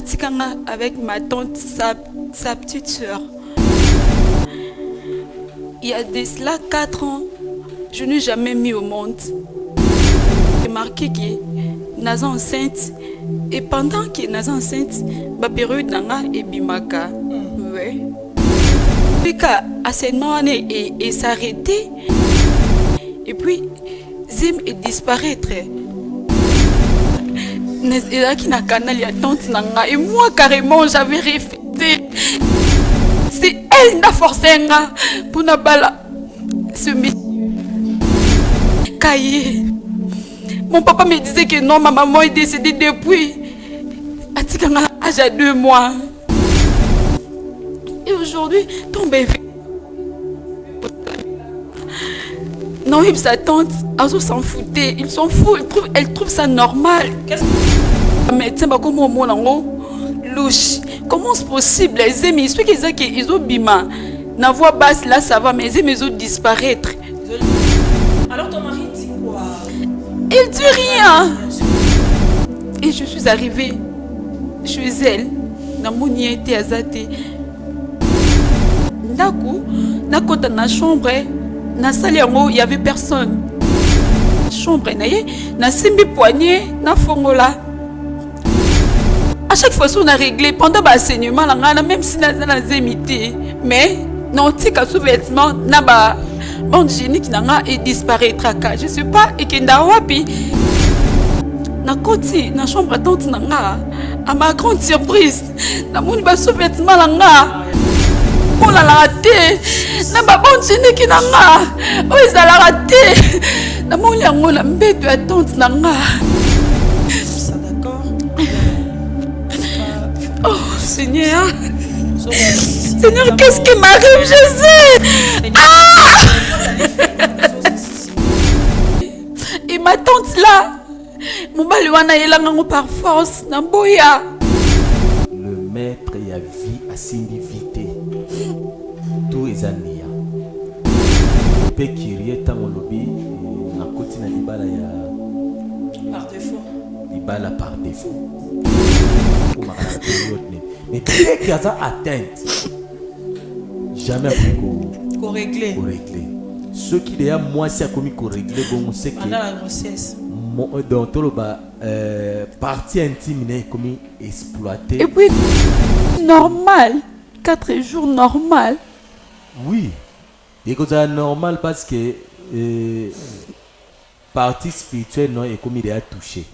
Atikanga avec ma tante, sa petite soeur. Il y a de cela 4 ans, je n'ai jamais mis au monde. J'ai marqué que naza enceinte et pendant que naza enceinte, ma période nanga et bimaka. Ouais. Puis quand enseignement et s'arrêter et puis Zim est disparaître. Et là qui n'a canal ya tante nanga et moi carrément j'avais réfléchi. C'est elle qui a forcé pour na bala ce métier. Cahier. Mon papa me disait que non, ma maman est décédée depuis. Atikanga âge à 2 mois. Et aujourd'hui, ton bébé. Non, et sa tante, Azo s'en foutait. Ils s'en foutent. Elle trouve ça normal. Qu'est-ce que médecin va comme au monde louche. Comment c'est possible? Les amis, ceux qui disent qu'ils ont bima. La voix basse là, ça va, mais les amis, ils ont disparaître. Alors ton mari dit quoi? Il dit rien. Et je suis arrivée chez elle. Dans mon était azate. D'accord. Dans la chambre, dans la salle, il n'y avait personne. Chambre, na simbi poignet, na fongola. À chaque fois, on a réglé pendant l'enseignement, même si on a zémité. Mais, non, tu as sous-vêtement, na bande hygiénique et disparaîtra. Je ne sais pas, et qu'il y a wapi. Na côté, na chambre tante nanga, à ma grande surprise, na mon sous-vêtement nanga. On l'a raté. Na bande hygiénique nanga. Oh, ils ont raté. Na mon yango na mbéto à tante nanga. Oh Seigneur, Seigneur, qu'est-ce qui m'arrive, Jésus? Et ma tante là, mon baluana est là par force, Namboya. Le maître y a vie à s'inviter. Tout est ania. Pe kirie tango lobi na koti na libala ya par défaut. Libala par défaut. Mais dès qu'il y a ça atteinte, jamais qu'on régler. Ce qui déjà moi c'est comme qu'on régler bon c'est que pendant la grossesse. Dans tout le bas partie intime n'est comme exploité. Et puis normal, 4 jours normal. Oui, et que c'est normal parce que partie spirituelle non est comme il est touché.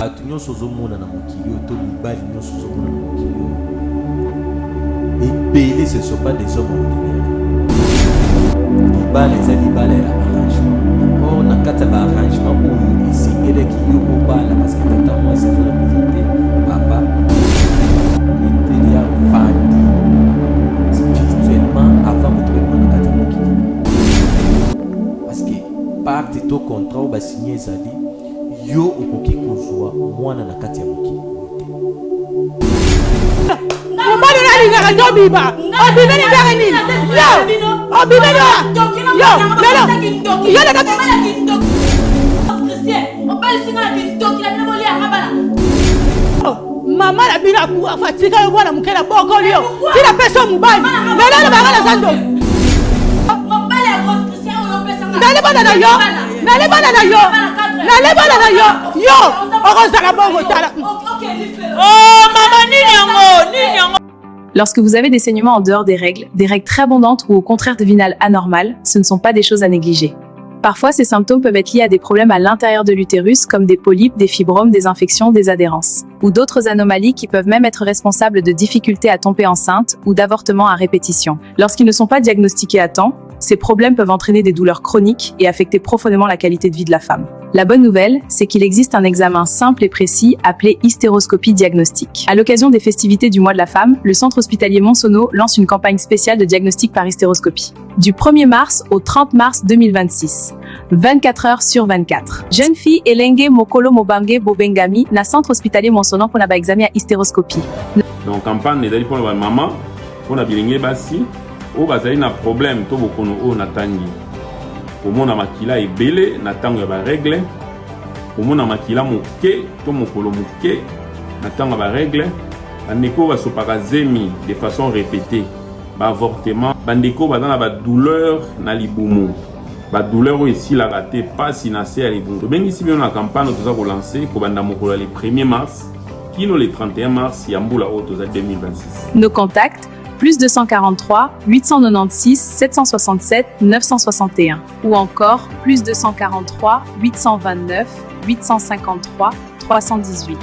Atunyo sozo mona na mokili to libali nyo sozo mona na mokili. Et belé ce sont pas des hommes ordinaires. Libali c'est libali la arrangement. Or na kata ba arrangement où ici elle qui yo bala parce que tata moi c'est la visiter papa. Il y a fandi spirituellement avant de trouver na kata mokili. Parce que pacte to contrat ba signer zali yo okoki kozwa mwana na kati ya mokili mobali nalingaka tobiba obimeli ndenge nini yo obimeli mama na bino akufa tika yo mwana moke na bokoli yo tina pesa mobali lelo banga na zando nalebana na yo nalebana na yo nalebana na yo yo okozala bongo tala oh mama nini yango. Lorsque vous avez des saignements en dehors des règles très abondantes ou au contraire divinales anormales, ce ne sont pas des choses à négliger. Parfois, ces symptômes peuvent être liés à des problèmes à l'intérieur de l'utérus comme des polypes, des fibromes, des infections, des adhérences, ou d'autres anomalies qui peuvent même être responsables de difficultés à tomber enceinte ou d'avortements à répétition. Lorsqu'ils ne sont pas diagnostiqués à temps, ces problèmes peuvent entraîner des douleurs chroniques et affecter profondément la qualité de vie de la femme. La bonne nouvelle, c'est qu'il existe un examen simple et précis appelé hystéroscopie diagnostique. À l'occasion des festivités du mois de la femme, le centre hospitalier Monsono lance une campagne spéciale de diagnostic par hystéroscopie. Du 1er mars au 30 mars 2026, 24 heures sur 24. Jeune fille Elenge Mokolo Mobange Bobengami na centre hospitalier Monsono pour la examen à hystéroscopie. Donc campagne est pour la maman, pour la bilingue basi. O bazali na problème to bokono o natangi komona makila ebele na tango ya ba règle komona makila moke to mokolo moke natanga ba règle bandeko basopaka zemi de façon répétée ba avortement bandeko bazana ba douleur na libumu ba douleur ici la raté pas sinase ya libumu to bengi si bien na campagne toza ko lancer ko banda mokolo le 1er mars kino le 31 mars ya mbula oto za 2026. Nos contacts plus 243 896 767 961 ou encore plus 243 829 853 318.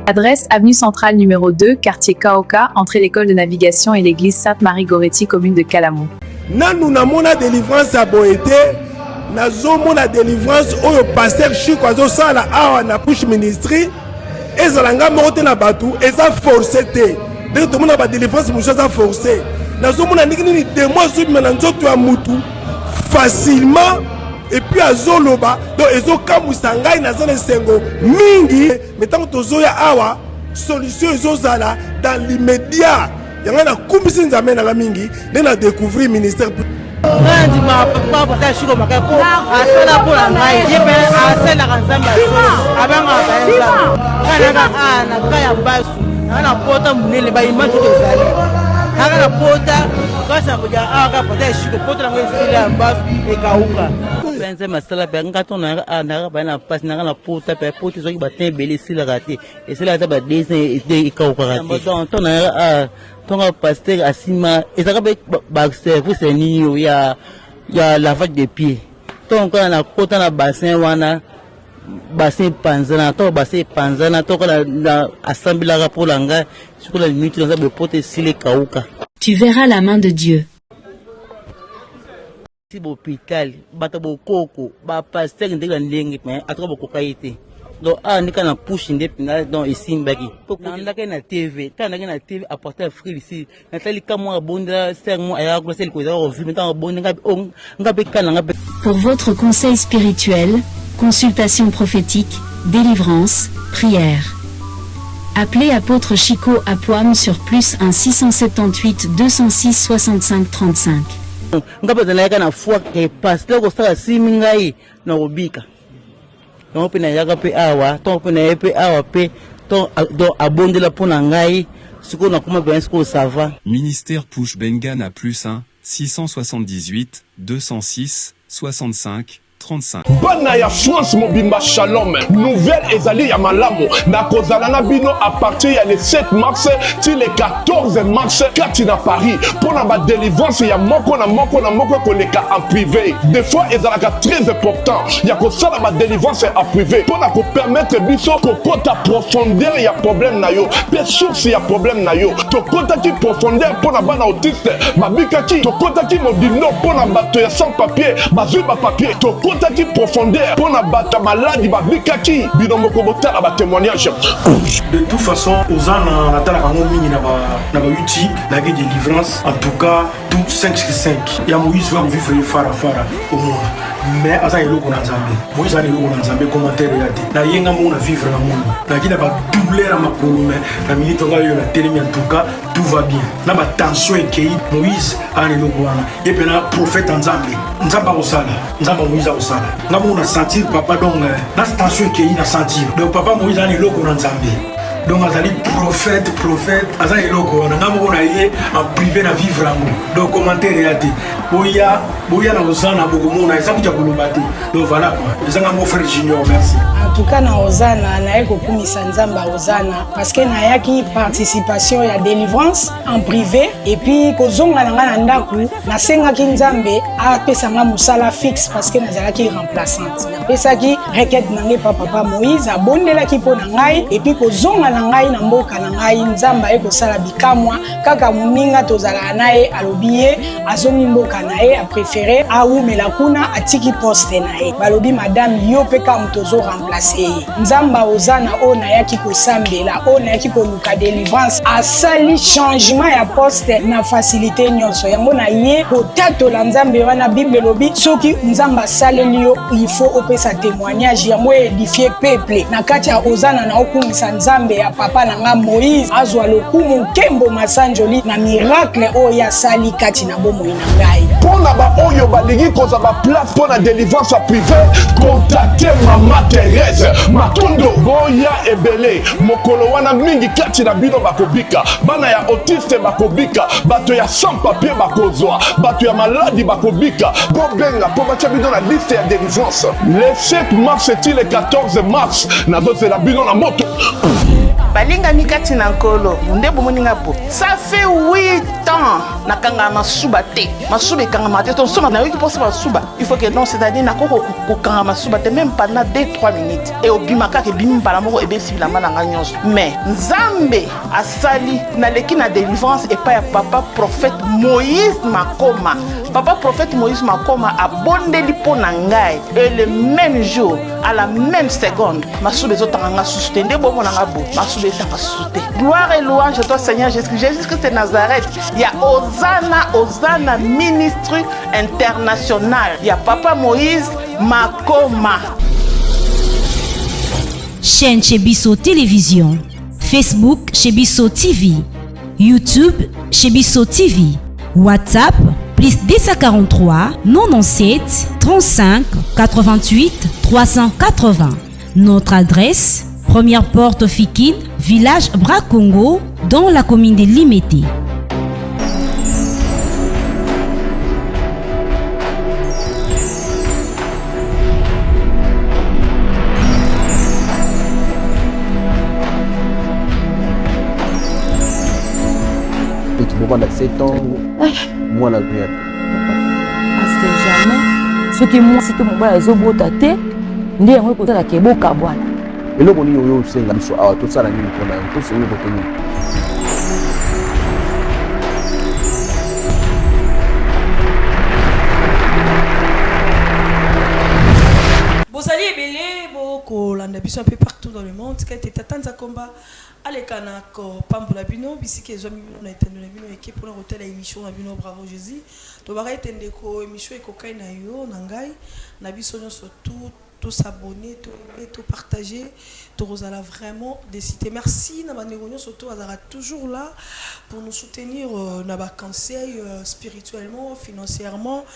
Adresse avenue Centrale numéro 2, quartier Kaoka, entrée l'école de navigation et l'église Sainte-Marie-Goretti, commune de Kalamou. Nous avons la délivrance à Boété, nous avons la délivrance au pasteur Chico Azosala à la push ministry, et Zalanga monte na batou, et ça forcé. Donc tout le monde a la délivrance, nous avons forcé. Nous avons des mois sur le facilement. Et puis à Zoloba, donc ils ont kamusanga na zone sengo mingi, mais tant que tozoya awa solution ils ont zala dans l'immédiat. Yanga na kumbisi nzambe na mingi, na découvrir ministère. Ndi ma papa pata shiko makapo asala pour ngai yebe asala kanzamba abanga baenza kana na kaya basu na pota munene ba imatu tozali na pota kasa kuja aka pata shiko pota ngai sila basu ekauka penze masala pe ngato na ba na passe na pota pe pota zo ki batin beli sila raté et cela ba dessin ekauka raté donc ton na tonga pasteur asima ezaka ba service ni ya lavage de pieds donc na kota na bassin wana bassin panzana to bassin panzana to na assemblée la pour langa sur la minute dans ba pote sile kauka. Tu verras la main de Dieu. Si l'hôpital bata bokoko ba pasteur ndeka ndenge mais atoka bokokaite donc ni kana push ndepina donc ici mbaki ndaka na TV tandaka na TV apporter frère ici natali kamwa bonda sermo aya ko sel ko za ko vimi tan bonda ngabe kana ngabe. Pour votre conseil spirituel, consultation prophétique, délivrance, prière. Appelez apôtre Chico à Poam sur +1 678 206 65 35. Ngabe zalaka na foi ke pasteur ko sa simingai na obika. Donc pena yaga pe awa ton pena pe awa pe ton do abondela pona ngai siko na kuma ben siko sava. Ministère Push Bengan à +1 678 206 65 35. Bana ya France mobimba shalom. Nouvelle ezali ya malamu. Na kozalana bino à partir ya le 7 mars ti le 14 mars kati na Paris pour la délivrance ya moko na moko koleka en privé. Des fois ezalaka très important. Ya ko sala ba délivrance en privé pour na ko permettre biso ko kota profondeur ya problème na yo. Pe source ya problème na yo. To kota ki profondeur pour na bana autiste. Babika ki to kota ki modino pour na bato ya sans papier. Bazui ba papier. To kotaki profondeur pour na bata maladie ba bikaki binombo ko botala ba témoignage. De toute façon aux ans na tala kango mingi na ba YouTube la guerre de délivrance en tout cas tout 5/5 ya Moïse va vivre fara au monde mais asa eloko na Nzambe Moïse a eloko na Nzambe commentaire ya te na yenga mo na vivre na monde na kina ba doubler ma makolo na minute nga yo na telemi en tout cas tout va bien na ba tension ekei Moïse a eloko wana et puis na prophète Nzambe Moïse a osala nga mo na sentir papa donc na tension ekei na sentir donc papa Moïse a eloko na Nzambe donc azali prophète azali eloko wana nga mo na ye en privé na vivre yango donc commentaire ya te boya na osana boko mo na esa kuja koloba te donc voilà quoi ezanga mon frère Junior merci. En tout cas na ozana na eko kumisa Nzamba ozana parce que na yaki participation ya délivrance en privé et puis kozonga na nga na ndaku na senga ki Nzambe a pesa nga musala fixe parce que nazala ki remplaçante na pesa ki requête na nge papa Moïse abondela ki po na ngai et puis kozonga na ngai na mboka na ngai Nzamba eko sala bikamwa kaka muninga tozala nae alobiye azongi mboka nae a préféré a umela kuna atiki poste nae balobi madame yo peka mtozo remplacer Nzamba ozana ona yaki kosambela ona yaki koluka délivrance asali changement ya poste na facilité nyonso yango na ye potato la Nzambe wana Bible lobi soki Nzamba saleli yo il faut opesa témoignage yango édifier peuple na kati ya ozana na okumisa Nzambe ya papa nanga Moïse azwa lokumu kembo masanjoli na miracle o ya sali kati na bomo ina ngai. Pour na ba oyo balingi koza ba place pour la délivrance privée, contactez Maman Thérèse Matondo. Boya ebele mokolo wana mingi kati na bino bakobika. Bana ya autiste bakobika, bato ya sans papier bakozwa, bato ya maladi bakobika. Bobenga po batia bino na liste ya délivrance. Le 7 mars et le 14 mars nazozela bino na moto. Balinga mikati na nkolo nde bomoninga po ça fait 8 ans nakanga masuba te masuba ekanga te to soma na yoki posa masuba il faut que non c'est-à-dire nakoko kokanga masuba te même pendant 2-3 minutes et obimaka ke bimi mbala moko ebesi bilamba na nyonso mais nzambe asali na leki na délivrance et pas ya papa prophète Moïse Makoma. Papa prophète Moïse Makoma a bondeli po na ngai et le même jour à la même seconde masuba ezotanga susute nde bomo na ngabo masuba ezotanga susute. Gloire et louange à toi Seigneur Jésus-Christ de Nazareth. Il y a Hosanna ministre international. Il y a Papa Moïse Makoma. Chaîne chez Bisso Télévision, Facebook chez Bisso TV, YouTube chez Bisso TV, WhatsApp plus 243 97 35 88 380. Notre adresse, première porte Fikine, village Bracongo, dans la commune de Limete. Pendant 7 ans, moi la guerre. Parce que jamais, ce qui moi c'était mon bas les obos tate, ndi yango ko tala ke boka bwana. Et là on y yo senga biso awa to sala nini pona to se yo botoni. Bozali ebele boko landa biso un peu partout dans le monde qui était Tatanza Komba alekana ko pambola bino bisiki ezomi na etendo na bino équipe pour hôtel émission na bino bravo Jésus to baka etende ko émission ekokai na yo na ngai na biso nyonso tout s'abonner tout partager tout rosala vraiment des cités merci na banégonyo surtout azara toujours là pour nous soutenir na ba conseil spirituellement financièrement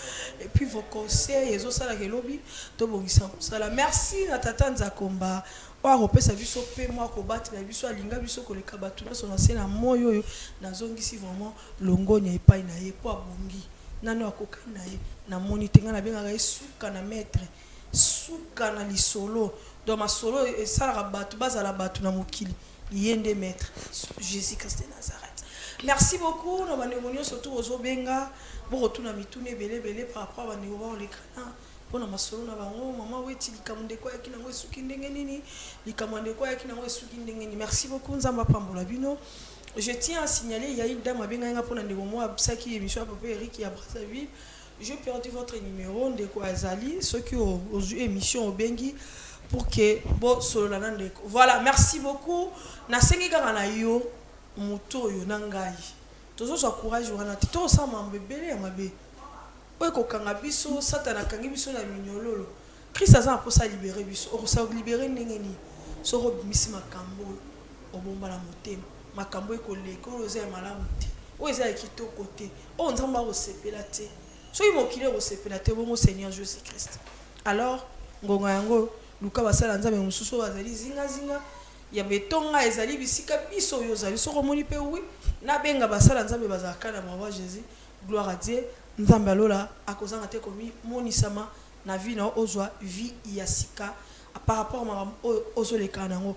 et puis vos conseils ezo sala ke lobby to bongisa sala merci na Tatanza Komba wa repesa biso pe moi ko battre na biso alinga biso ko leka batu na sona sena moyo yo nazongisi vraiment longonya epai na ye po abongi nano akoka na ye na moni tenga na benga suka na maître suka na lisolo dans ma solo et ça la batu bazala batu na mokili yende maître Jésus Christ de Nazareth. Merci beaucoup na banégonyo surtout ozo benga bo retourna mitune belé par rapport à banégo les kana pona masolo na bango mama weti likamande kwa yakina ngo esuki ndenge nini likamande kwa yakina ngo esuki ndenge nini. Merci beaucoup nzamba pambola bino. Je tiens à signaler il y a une dame abenga nga pona ndeko mo absaki émission à papa Eric ya Brazzaville. J'ai perdu votre numéro ndeko azali ceux qui ont émission au bengi pour que bo solo la ndeko. Voilà, merci beaucoup. Na sengi kaka na yo moto yo nangai. Tozo so courage wana tito sa mambebele ya mabe. Ko kanga biso satana kangi biso na minyololo Christ aza pour ça libérer biso o sa libérer ndengeni so ro bimisi makambo o bomba la motema makambo ko leko oza malamu te o eza kitoko te o nzamba o sepela te so imokile o sepela te bon Seigneur Jésus Christ. Alors ngonga yango luka basala nzambe mususu bazali zinga ya betonga ezali bisika biso yo zali so romoni pe oui na benga basala nzambe bazaka na mawa Jésus. Gloire à Dieu. Nzambe alola akozanga te komi monisama na vie na ozwa vie yasika par rapport à ozoleka nango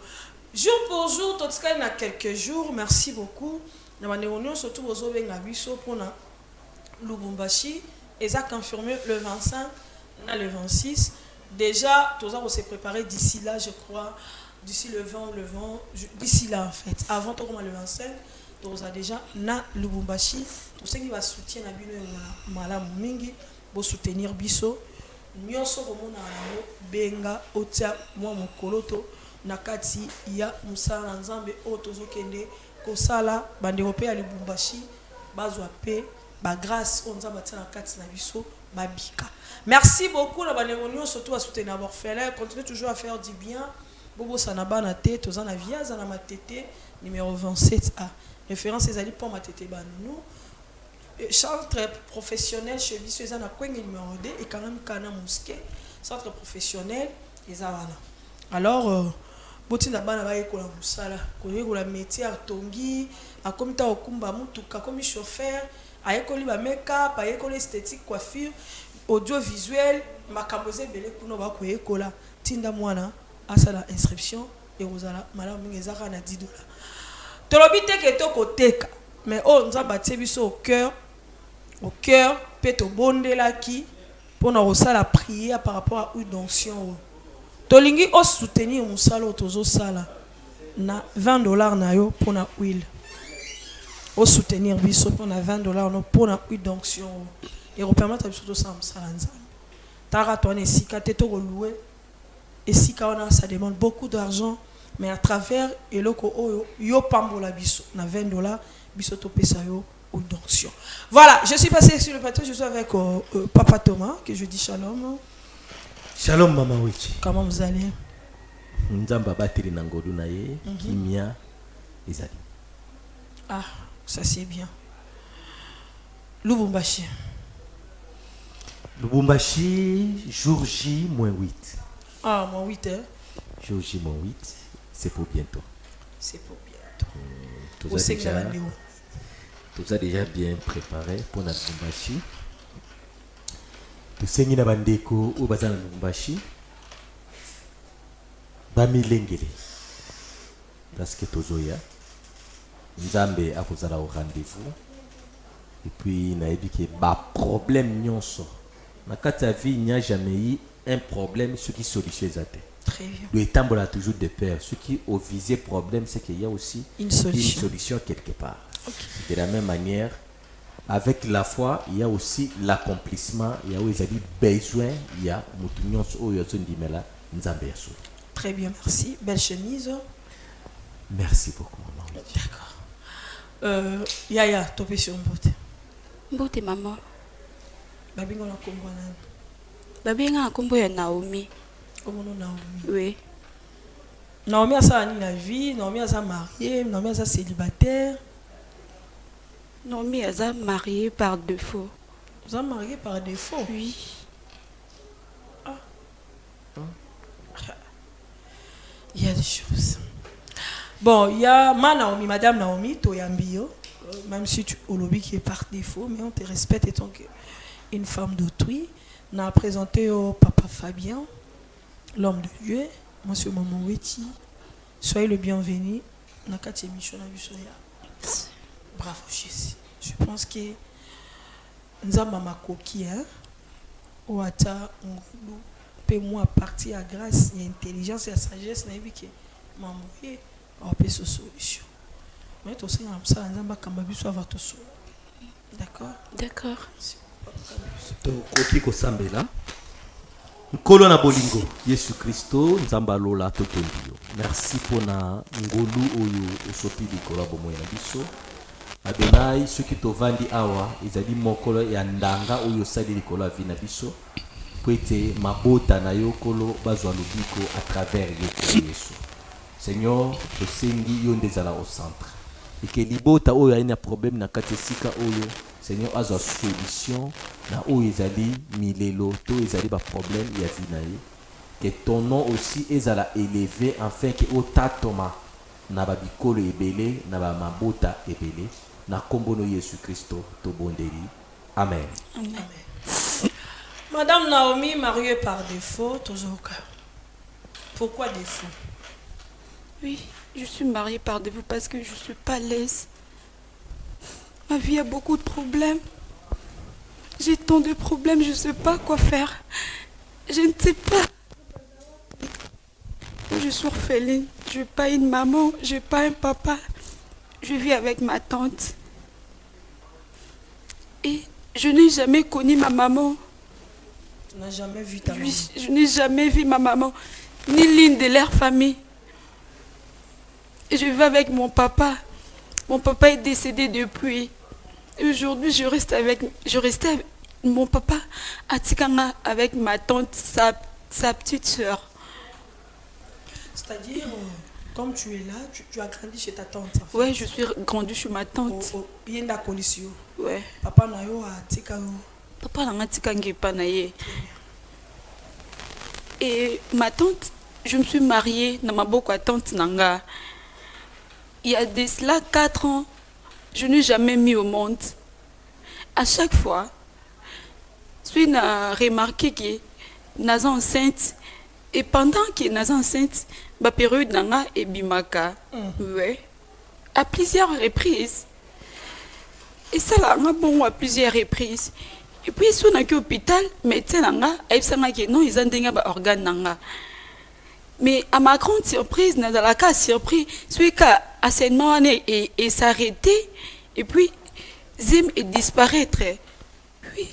jour pour jour totika na quelques jours. Merci beaucoup na banégonyo surtout ozobenga biso pona Lubumbashi eza confirmé le 25 na le 26 déjà toza ko se préparer d'ici là je crois d'ici le 20 d'ici là en fait avant to comme le 25 toza déjà na Lubumbashi tout ce qui va soutenir na bino malamu mingi bo soutenir biso nyonso komona na benga otia mwa mokoloto na kati ya musala nzambe o tozokende kosala bandeko pe ya Lubumbashi bazwa pe ba grâce on nzambe tia na kati na biso babika. Merci beaucoup na bandeko nyonso surtout à soutenir orphelin continuez toujours à faire du bien bobo sanaba na te toza na viaza na matete numéro 27A référence ezali pour matete ba nous centre professionnel chez biso eza na kwenge numéro 2 et quand même kana mosquée centre professionnel eza wana. Alors botinda bana bayekola mosala koyekola métier atongi akomi ta okumba mutuka akomi chauffeur ayekoli ba make-up ayekoli esthétique coiffure audiovisuel makambo ebele kuno bakoyekola tinda mwana asala inscription ekozala malamu mingi ezaka na $10. Tolobi teke tokoteka mais on nzamba atie biso au cœur pe tobondelaki mpona kosala prière par rapport à une onction tolingi osoutenir mosala tozosala na $20 na yo mpona huile osoutenir biso mpona $20 no mpona huile d'onction ekopermettre biso tosala mosala nzambe taka toana esika te tokolue esika wana ça demande beaucoup d'argent mais à travers eloko oyo yo pambola biso na $20 biso topesa yo huile d'onction. Voilà, je suis passé sur le plateau, je suis avec Papa Thomas que je dis shalom. Shalom Mama Wichi. Comment vous allez? Nzamba batiri na ngolu na ye kimia ezali. Ah, ça c'est bien. Lubumbashi. Lubumbashi, jour J -8. Ah, -8 hein? Jour J -8, c'est pour bientôt. C'est pour bientôt. Tout ça déjà bien préparé pour la Lubumbashi. Tout ça na bandeko au bazana Lubumbashi. Bamilengele. Parce que tozoya Nzambe akozala au rendez-vous. Et puis naebi ke ba problème nyonso. Na kati ya vie il n'y a jamais eu un problème ce qui solution ezate. Très bien. Le étambola a toujours de peur. Ce qui au visé problème c'est qu'il y a aussi une solution quelque part. Okay. De la même manière, avec la foi, il y a aussi l'accomplissement. Il y a aussi besoin. Il y a très bien, merci. Belle chemise. Merci beaucoup, maman. D'accord. Yaya, topé sur Mbote. Mbote, maman. Babinga na kombo nani? Babinga na kombo ya Naomi. Comment Naomi? Oui. Naomi a ça en la vie, Naomi a ça mariée, Naomi a ça célibataire. Naomi a ça mariée par défaut. Vous êtes mariée par défaut? Oui. Ah. Il y a des choses. Bon, il y a ma Naomi, Madame Naomi, Toyambio, même si tu au lobby qui est par défaut, mais on te respecte étant qu'une femme d'autrui. On a présenté au Papa Fabien, l'homme de Dieu, Monsieur Maman Weti. Soyez le bienvenu. Bravo, Jésus. Je pense que nous avons ma coquille, hein? Ou à ta, moi partir à grâce et intelligence et à sagesse, n'a que maman on peut se solution. Mais tu sais, on ça, on va quand avoir tout ça. D'accord? D'accord. To koki ko sambela. Nkolo na bolingo Yesu Kristo nzamba lola totombio. Merci pour na ngolu oyo osopi likolo bomo na biso. Adonai soki tovandi awa ezali mokolo ya ndanga oyo sali likolo ya vina biso. Kwete mabota na yo kolo bazwa lobiko à travers Yesu. Seigneur, tosengi yo ndezala au centre. Et que libota oyo aina problème na kati sika oyo Seigneur azwa solution na oyo ezali milelo to ezali ba problème ya vina ye. Que ton nom aussi ezala élevé afin que otatoma na ba bikolo ebele na ba mabota ebele na kombono Yesu Kristo to bondeli. Amen. Amen. Madame Naomi, mariée par défaut, toujours. Pourquoi défaut? Oui, je suis mariée par défaut parce que je ne suis pas à l'aise. Ma vie a beaucoup de problèmes. J'ai tant de problèmes, je ne sais pas quoi faire. Je ne sais pas. Je suis orpheline. Je n'ai pas une maman, je n'ai pas un papa. Je vis avec ma tante. Et je n'ai jamais connu ma maman. Tu n'as jamais vu ta maman? Je n'ai jamais vu ma maman, ni l'une de leur famille. Et je vis avec mon papa. Mon papa est décédé depuis. Et aujourd'hui, je restais avec mon papa à Tikanga avec ma tante, sa petite soeur. C'est-à-dire, Comme tu es là, tu as grandi chez ta tante. En fait. Ouais, je suis grandie chez ma tante. Yenda Kolisio. Ouais. Papa na yo a tika yo. Papa na tika ngepa na ye. Et ma tante, je me suis mariée dans ma beaucoup à tante Nanga. Il y a de cela 4 ans, je n'ai jamais mis au monde. À chaque fois, je suis remarqué que naza enceinte et pendant que naza enceinte, ma période nanga et bimaka. Ouais. À plusieurs reprises. Et ça là, bon à plusieurs reprises. Et puis, si on a qu'à l'hôpital, médecin nanga, et ça n'a que non, ils ont des organes nanga. Mais à ma grande surprise, dans la cas surpris, celui qui a assainissement et s'arrêter, et puis, Zem et disparaître. Oui.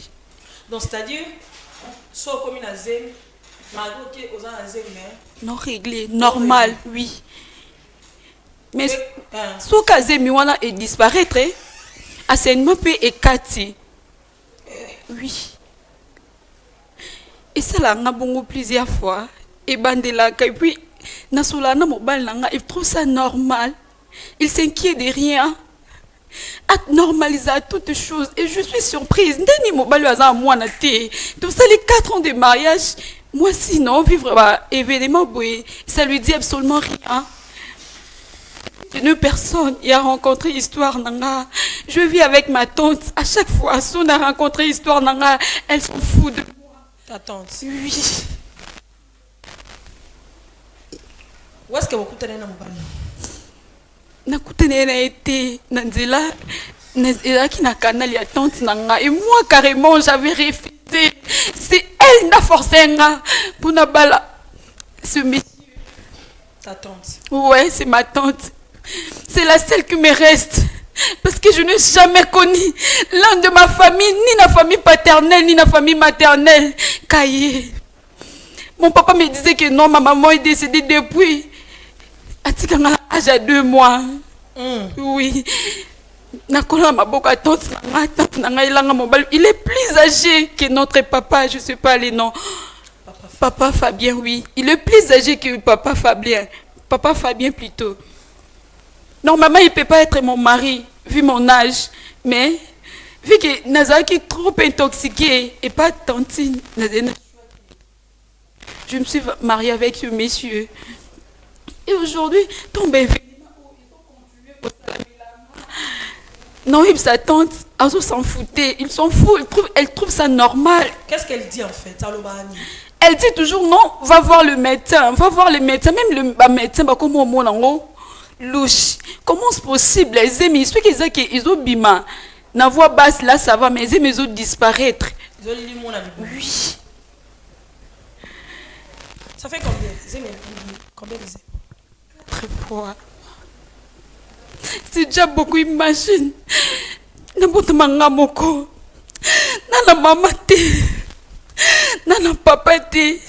Donc, c'est-à-dire, soit comme une Zem, malgré que aux Zem, non réglé, normal, oui. Mais soit que Zem et disparaître, assainissement peut écarter. Oui. Et ça là, on a bon plusieurs fois. Et bandela, et puis, Nasolana mobile, il trouve ça normal. Il s'inquiète de rien. À normaliser toutes choses. Et je suis surprise. Ndeni mobile à moi na té. Tout ça les 4 ans de mariage. Moi sinon vivre événement ça lui dit absolument rien. Une personne y a rencontré histoire nanga. Je vis avec ma tante. À chaque fois, si on a rencontré histoire nanga, elle s'en fout de moi. Ta tante. Oui. Où est-ce que vous écoutez dans mobile? Nakutene na été Nanzela qui na canal ya tante nanga et moi carrément j'avais refusé. C'est elle n'a forcé nga pour na bala ce monsieur. Ta tante. Ouais, c'est ma tante. C'est la seule qui me reste. Parce que je n'ai jamais connu l'un de ma famille, ni la famille paternelle, ni la famille maternelle. Kaye. Mon papa me disait que non, ma maman est décédée depuis. Atikanga âge à 2 mois. Oui. Il est plus âgé que notre papa, je ne sais pas les noms. Papa Fabien, oui. Il est plus âgé que papa Fabien. Papa Fabien plutôt. Normalement, il ne peut pas être mon mari, vu mon âge. Mais, vu que Nazaki est trop intoxiqué et pas tantine, je me suis mariée avec ce monsieur. Et aujourd'hui, tombe non, sa tante, elle s'en foutait. Ils s'en foutent. Elle trouve ça normal. Qu'est-ce qu'elle dit en fait? Elle dit toujours non, va voir le médecin. Va voir le médecin. Même le médecin, comme au monde, louche. Comment c'est possible? Les amis, ceux qui disent qu'ils ont bima, la voix basse là, ça va, mais les amis, ils ont disparaître. Oui. Ça fait combien? Combien de Très fois. C'est déjà beaucoup, imagine. N'importe manga moko. Nana maman te. Nana papa te.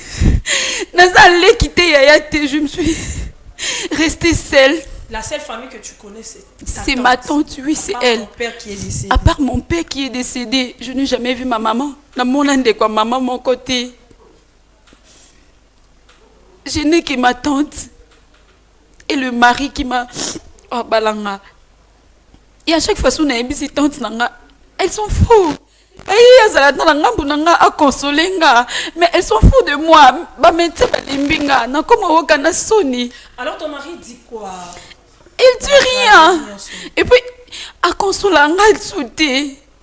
Nana allé quitter yaya te. Je me suis restée seule. La seule famille que tu connais, c'est ma tante, oui, c'est elle. Mon père qui est décédé. À part mon père qui est décédé, je n'ai jamais vu ma maman. Dans mon ande quoi, maman, mon côté. Je n'ai que ma tante. Et le mari qui m'a... Oh, balanga. Et à chaque fois, si on a une tante, elles s'en foutent. Mais elles s'en foutent de moi. Alors ton mari dit quoi? Il dit rien. Et puis, à consolanga,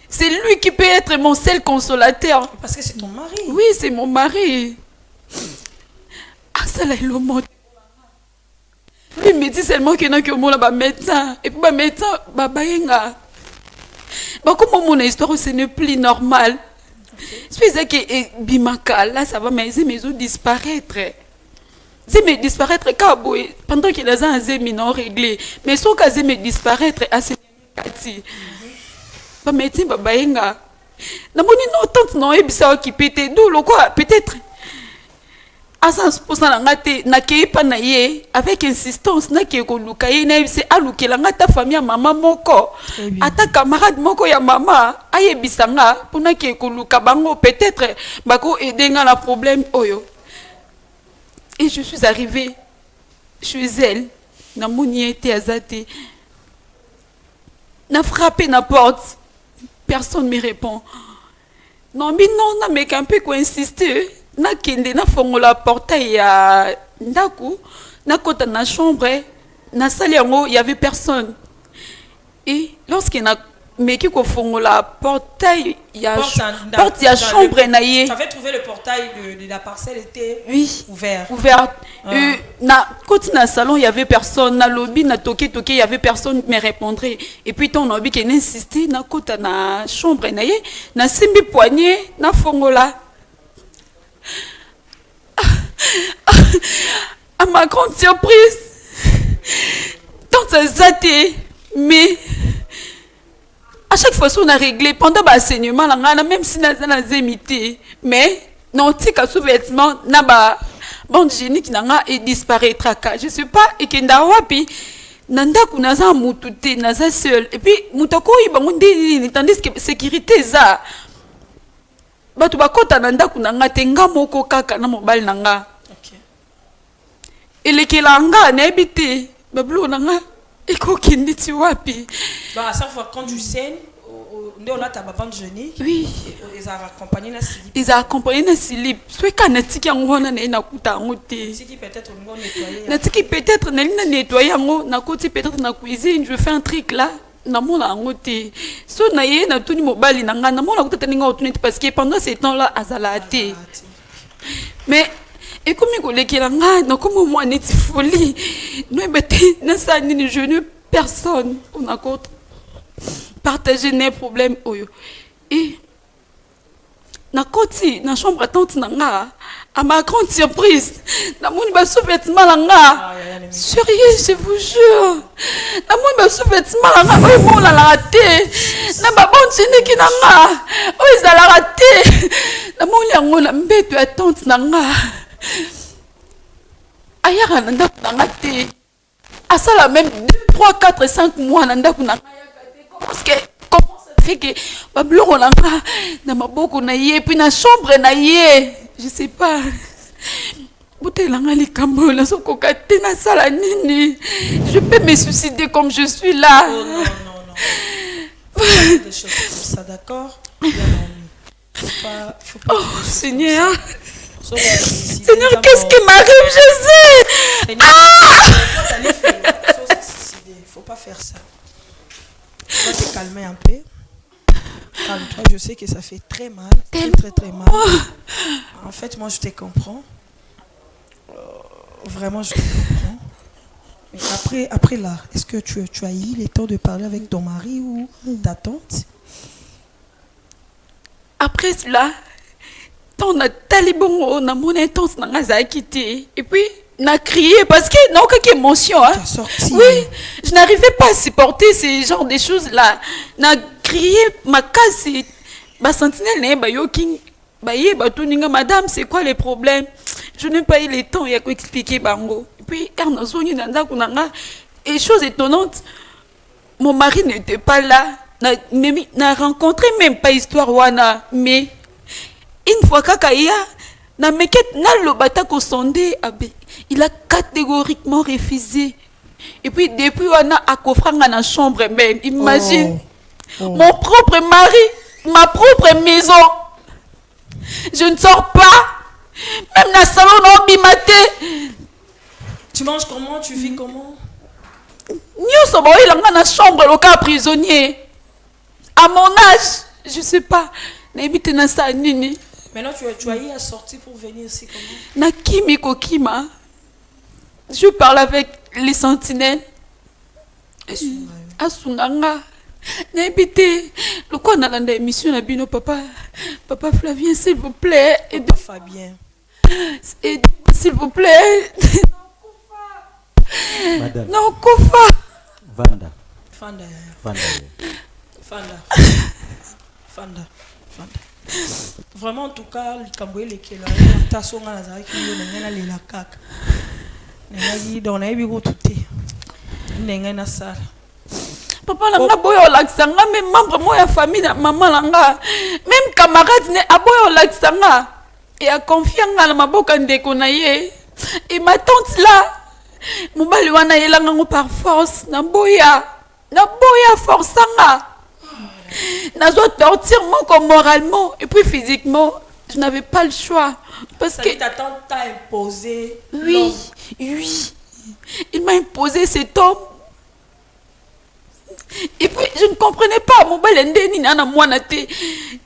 c'est lui qui peut être mon seul consolateur. Parce que c'est ton mari. Oui, c'est mon mari. Ah, ça là, il monde. Lui me dit seulement qu'il y a un médecin. Et puis, le médecin, comme mon histoire, ce n'est plus normal. C'est que Bimaka, là, ça va, mais ils ont disparaître. Ils me disparaître pendant qu'il y a un zémi non réglé. Mais si ils me disparaître, c'est un médecin, babayenga. Na moni no tante non ebisa qui pété d'où quoi peut-être. À 100% avec insistance na ke ko lukaye na c'est alukela ngata famille maman moko ata camarade moko ya mama ayebisanga pona ke ko luka bango peut-être bako aider na problème oyo. Et je suis arrivée chez elle na moni été azate. Na frappé na porte. Personne me répond. Non, mais non, na mec un peu quoi insister. Na kende na fongola portail ya ndaku. Na kota na chambre. Na salle yango, il y avait personne. Et lorsqu'il na meki ko fongola portail ya porte ya chambre na ye. Tu avais trouvé le portail de la parcelle était ouvert. Na côté na salon il y avait personne, na lobby na toqué il y avait personne me répondrait. Et puis ton lobby qui insisté na côté na chambre na ye, na simbi poignet na fongola. À ma grande surprise, tant ça zate, mais à chaque fois qu'on a réglé pendant l'enseignement, même si on a zémité, mais non, tu sais sous-vêtement, na ba bande génie qui n'a et disparaîtra. Je sais pas et que ndawapi nanda kunaza mutute naza seul et puis mutako ibangundi tandis que sécurité za batu bakota nanda kunanga tenga moko kaka na mobile nanga. Et les kelanga na ebité bablo nanga. Et kokindi tu wapi. Bah à chaque fois quand tu saignes, on a ta bande génie. Oui. Ils ont accompagné na slip. Ils ont accompagné na slip. Soit kanatiki yango na na kuta ngote. Tiki peut-être on nettoyer. Natiki peut-être na nettoyer yango na côté peut-être na cuisine, je fais un truc là. Na mona ngote. So na ye na tuni mobali na nga na mona kuta ninga otunete parce que pendant ces temps-là azalate. Mais et comme il y a des comme moi, n'est folie. Nous, je ne personne. On a partagé nos problèmes. Et na koti na chambre tante nanga à ma grande surprise na moni ba sous-vêtement nanga sérieux je vous jure na moni ba sous-vêtement nanga oyo mo la raté na ba bonne ki nanga oyo za la raté na moni yango na mbeto ya tante nanga ayaka na ndako nanga te asala même 2, 3, 4, 5 mois na ndako nanga parce que comment ça fait que babloko nanga na maboko na ye puis na chambre na ye je sais pas botelanga likambo na sokoka te na sala nini je peux me suicider comme je suis là. Oh, non faut des choses comme ça d'accord faut pas oh Seigneur Seigneur, qu'est-ce qui m'arrive, Jésus? Faut pas faire ça. Tu vas te calmer un peu. Calme-toi, je sais que ça fait très mal. Très mal. En fait, moi, je te comprends. Vraiment, je te comprends. Mais après là, est-ce que tu as eu le temps de parler avec ton mari ou ta tante? Après cela, on a talibon, on a mon intense dans la quitté. Et puis, on a crié parce que non, quelle émotion. Hein? Oui, je n'arrivais pas à supporter ces genres de choses-là. On a crié, ma casse, ma sentinelle n'est pas yoking. Madame, c'est quoi les problèmes? Je n'ai pas eu le temps de expliquer bango. Et puis, et chose étonnante, mon mari n'était pas là. N'a rencontré même pas histoire wana, mais une fois kakaya na meket na lobata ko sondé il a catégoriquement refusé. Et puis depuis wana akofranga na chambre même, imagine mon propre mari, ma propre maison. Je ne sors pas, même dans le salon non bimate. Tu manges comment, tu vis comment? Nous sommes dans la chambre le cas prisonnier. À mon âge, je sais pas. Maintenant tu as eu à sortir pour venir ici comment? Nakimiko Kima. Je parle avec les sentinelles. Asunganga. N'habitez. Le quoi on a dans l'émission la bino papa Flavien s'il vous plaît. Papa Fabien. Aidez-moi s'il vous plaît. Madame. Non Kofa. Fanda. Vraiment en tout cas le Camboué les kilo ta songa na zaki yo na lela kaka. Nenga yi dona ebi ko tuté. Nenga na sala. Papa langa boyo laksanga même membre moi ya famille na maman langa même camarade ne aboyo laksanga et a confiance na maboka ndeko na ye et ma tante là mobali wana yelanga ngo par force naboya forçanga nazo torture moko moralement et puis physiquement je n'avais pas le choix parce que ta tante t'a imposé. Oui, il m'a imposé cet homme. Et puis je ne comprenais pas mon balendeni nana mwana te.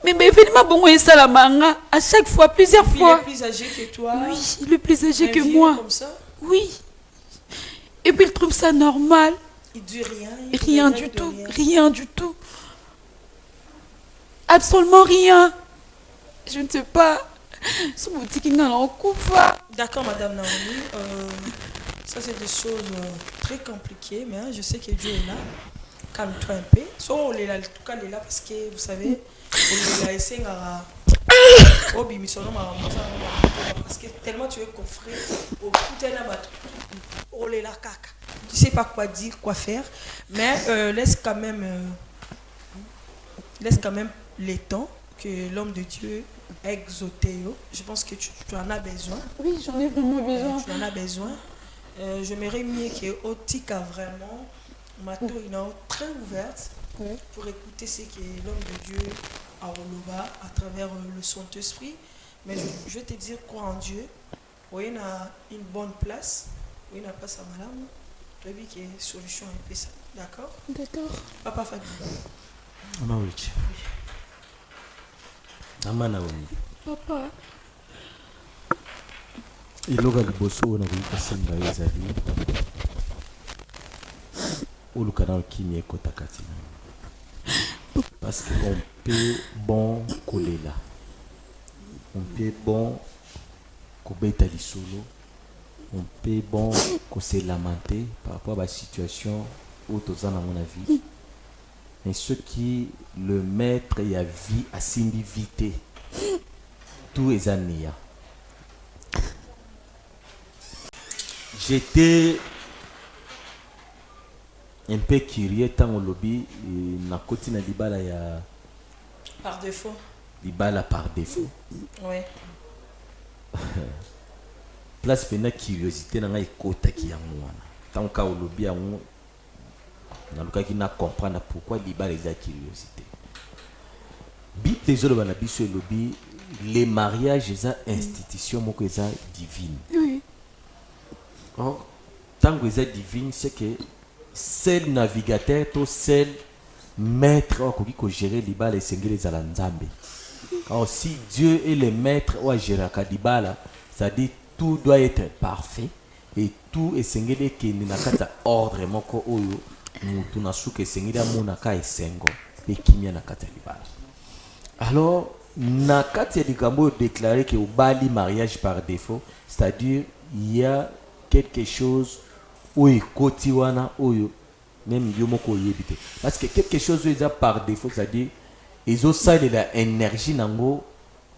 Mais évidemment bon et salamanga à chaque fois plusieurs fois. Il est plus âgé que toi. Oui, il est plus âgé que moi. Comme ça. Oui. Et puis il trouve ça normal. Il dit rien. Rien du tout. Absolument rien. Je ne sais pas. Ce boutique en coufa. D'accord, Madame Naomi. Ça, c'est des choses très compliquées, mais je sais que Dieu est là. Calme-toi un peu. Soit on est là, en tout cas, il est là parce que vous savez, on est là, essayé parce que tellement tu es coffré au putain on est là, caca. Tu sais pas quoi dire, quoi faire, mais laisse quand même les temps que l'homme de Dieu a exauté. Je pense que tu en as besoin. Oui, j'en ai vraiment besoin. Tu en as besoin. J'aimerais mieux que Otika vraiment ma tour est très ouverte pour écouter ce que l'homme de Dieu a relevé à travers le Saint-Esprit. Mais je vais te dire, crois en Dieu. Oui, il a une bonne place. Oui, il n'a pas sa madame. Tu as vu qu'il y a une solution un peu ça. D'accord? D'accord. Papa Fabi. Maman Rich. Maman Naomi. Papa. Iloga liboso na kuikasenga ezali. Olukana kimie kota katina. Parce qu'on peut bon kolela. On peut bon kobeta lisolo. On peut bon ko se lamenter par rapport à la situation où tous en mon avis. Mais ce qui le maître et a vie à s'inviter tout est ania. J'étais un peu curieux tant au lobby na koti na libala ya par défaut. Libala par défaut. Oui. Place pena curiosité na ngai kota ki ya mwana. Tant ka au lobby ya ngo na luka ki na comprendre pourquoi libala est la curiosité. Bible désolé bana biso e lobby les mariages eza institution moko eza divine. Oui. Or tant que c'est divine c'est que seul navigateur to seul maître qui peut gérer libala et sengeli za nzambe. Alors si Dieu est le maître ou gérer kadibala, ça dit tout doit être parfait et tout est sengeli qui na kata ordre moko oyo mutu na suke sengeli amona ka esengo et kimia na kata libala. Alors na kata likambo déclaré que au bali mariage par défaut, c'est-à-dire il y a quelque chose où il kotiwana oyo même yomoko yebite parce que quelque chose où ils par défaut, c'est-à-dire ils ont ça de la énergie nango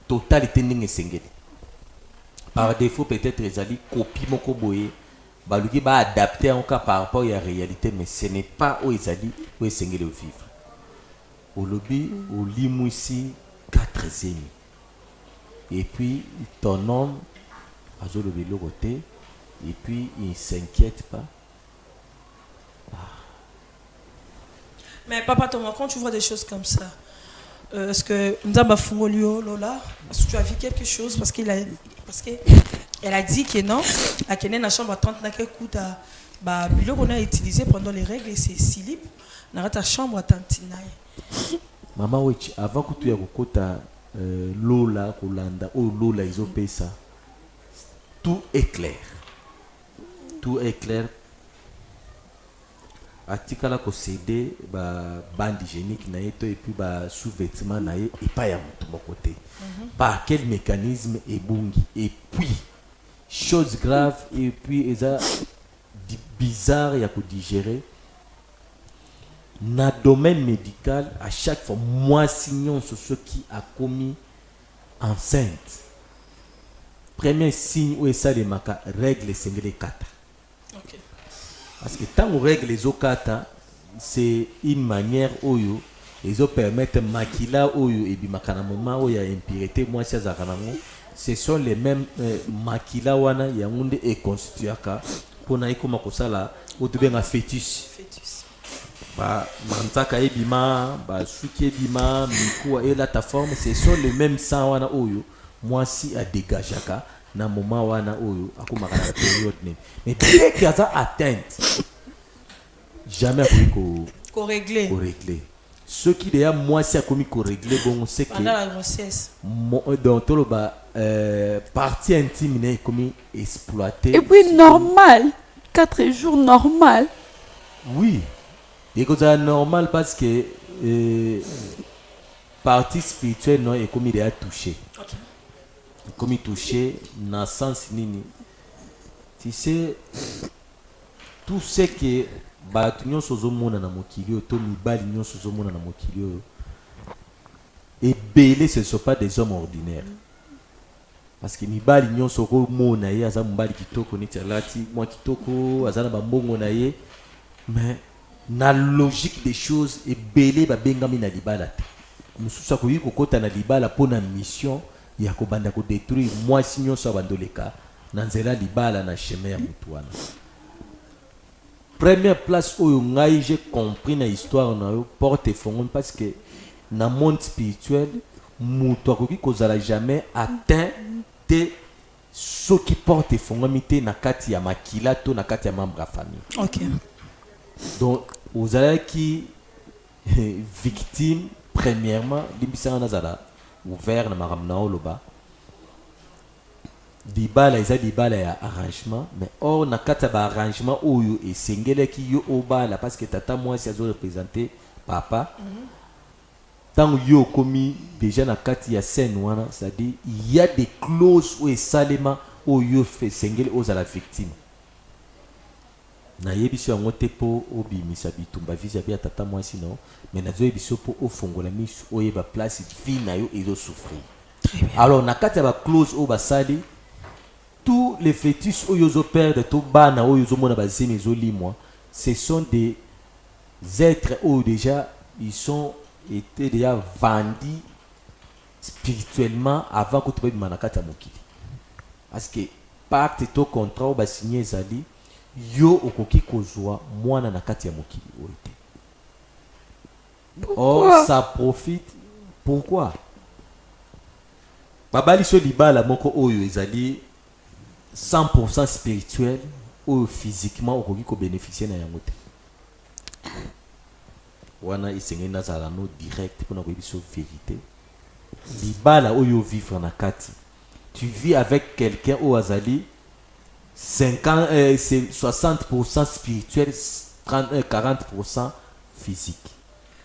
totalité ndenge sengeli par défaut peut-être ils ali copie moko boye baluki ba adapter en cas par rapport à la réalité mais ce n'est pas où ils ali où sengeli au vivre au lobby au limu ici 4e et puis ton homme azo le vélo côté et puis il ne s'inquiète pas. Mais papa Thomas, quand tu vois des choses comme ça, est-ce que Nzamba Fungolio Lola, est-ce que tu as vu quelque chose parce qu'elle a dit que non, à Kenya la chambre à 30 n'a qu'écoute bah bilo qu'on a utilisé pendant les règles et c'est silip dans ta chambre à tantinaï. Maman wechi avant que tu aies kokota Lola Kolanda ou Lola ils ont payé ça. Tout est clair. Tout est clair. Atikala ko cédé ba bande hygiénique na yeto et puis ba sous-vêtement na ye et pas ya mutu côté. Par quel mécanisme est bungi et puis chose grave et puis eza bizarre ya ko digérer na domaine médical à chaque fois moi signons sur ce qui a commis enceinte. Premier signe où est ça les maka règle sengele kata. OK. Parce que tant on règle les okata, c'est une manière oyo les autres permettent makila oyo et bimakana moment où il y a impureté moi c'est zakanango ce sont les mêmes makila wana ya ngunde et constituaka pona ekoma kosala otubenga fœtus ba manzaka ebima ba suki ebima mikuwa et la ta forme ce sont les mêmes sang wana oyo moi si a dégagaka na moment wana oyo akomaka na période ne mais dès qu'il y a atteinte jamais ko régler ce qui déjà moi si a commis ko régler bon c'est que pendant la grossesse donc tout le partie intime n'est commis exploité et puis normal 4 jours normal oui et que c'est normal parce que partie spirituelle non est commis déjà touché commis touché dans sens nini tu sais tout ce que bato nyonso ozomona na mokili oyo to mibali nyonso ozomona na mokili oyo ebele ce ne sont pas des hommes ordinaires parce que mibali nyonso okomona ye aza mobali kitoko neti alati mwa kitoko aza na bambongo na ye mais na logique des choses ebele babengami na libala te mosusu akoki kokota na libala mpo na mission ya kobanda kodétruire mwasi nyonso abandoleka na nzela libala na chemin ya motu wana. Première place où j'ai compris dans l'histoire na porte fondée parce que dans le monde spirituel mutu akoki kozala jamais atteint de ce qui porte fondée na kati ya makila to na kati ya membre ya famille. OK. Donc aux qui victime premièrement limbisanga nazala ouvert na makamna oloba dibala eza dibala ya arrangement mais or na kata ba arrangement oyo esengelaki yo obala parce que tata mwasi azo représenter papa tant yo komi déjà na kati ya scène wana c'est-à-dire il y a des clauses où esalema oyo fait sengele ozala victime na yebiso yango te po obimisa bitumba vis-à-vis ya tata mwasi non mais nazo yebiso po ofongola miso oyeba place vie na yo ezo souffrir. Alors na kati ya ba clause o basali tous les fœtus oyo perdent tout bana oyo mona bazemi ezolimwa ce sont des êtres où déjà ils sont été déjà vendus spirituellement avant que tu puisses manakata mokili parce que pacte to contrat ba signé ezali yo okoki kozwa mwana na kati ya mokili oyo te. Or ça profite pourquoi babali so libala moko oyo ezali 100% spirituel ou physiquement au koki ko bénéficier na yango te wana isengeli nazala no direct pour na ko biso vérité libala oyo vivre na kati tu vis avec quelqu'un au azali 60% spirituel 40% physique.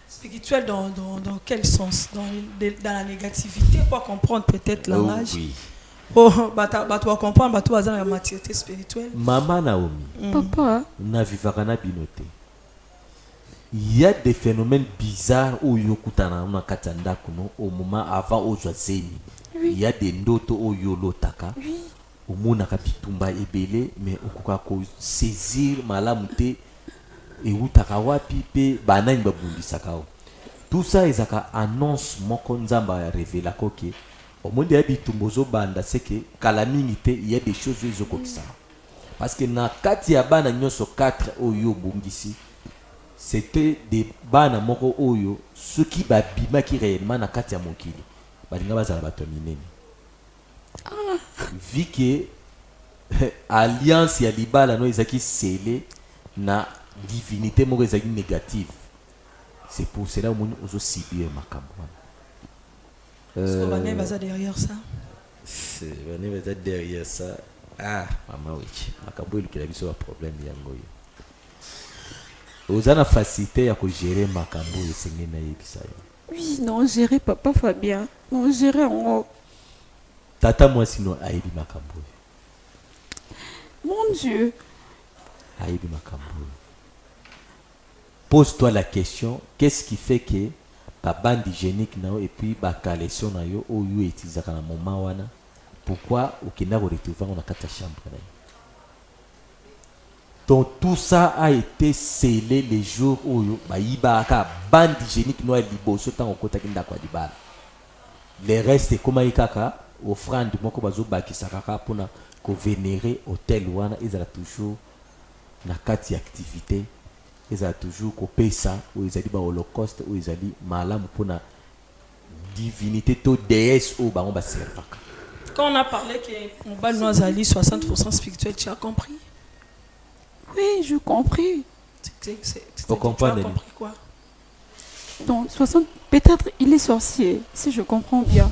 Spirituel dans quel sens? Dans la négativité pour comprendre peut-être l'âge. Oui. Oh, bah tu vas comprendre, bah tu vas dans la maturité spirituelle. Maman Naomi, papa, na vivakana binote. Il y a des phénomènes bizarres où yokutana na katanda kuno au moment avant ozwazeni. Il y a des ndoto au yolotaka. Oui. Au mona kapitumba ebele mais okoka ko saisir malamu te et utaka wapi pe banani babundisaka. Tout ça ezaka annonce moko nzamba ya révéla koke. Au monde ya bitumbozo banda c'est que calamité il y a des choses ezokokisa. Parce que na kati ya bana nyonso 4 oyo bungisi c'était des bana moko oyo ceux qui babima qui réellement na kati ya mokili. Balinga bazala bato minene. Vu que alliance ya libala no ezaki scellé na divinité moko ezaki négative. C'est pour cela que nous avons ciblé Makambo. Est-ce que Vané va derrière ça? Vané va derrière ça. Ah, maman oui. Makambo il a vu un problème yango. Vous avez la facilité à gérer Makambo et Seigneur na yebisa. Oui, non, gérer papa Fabien. Non, gérer en Tata moi sinon aibi Makambo. Mon Dieu. Aibi Makambo. Pose-toi la question, qu'est-ce qui fait que la bande hygiénique et puis la collection ou you utilisent à un moment wana pourquoi au Kenya vous retrouvez dans la chambre. Donc tout ça a été scellé les jours où la bande hygiénique no liboso tant au côté kinda kwa dibala. Les restes comme ikaka offrande moko bazo bakisa kaka pona ko vénérer hôtel wana ils ont toujours na kati activité ils a toujours coupé ça ou ils a dit ba holocauste ou ils a dit malamu pona divinité to déesse ou ba on va servir. Quand on a parlé que mon bal Noazali 60% spirituel, tu as compris? Oui, je compris. Vous comprenez? Tu as compris quoi? Donc 60, peut-être il est sorcier, si je comprends bien.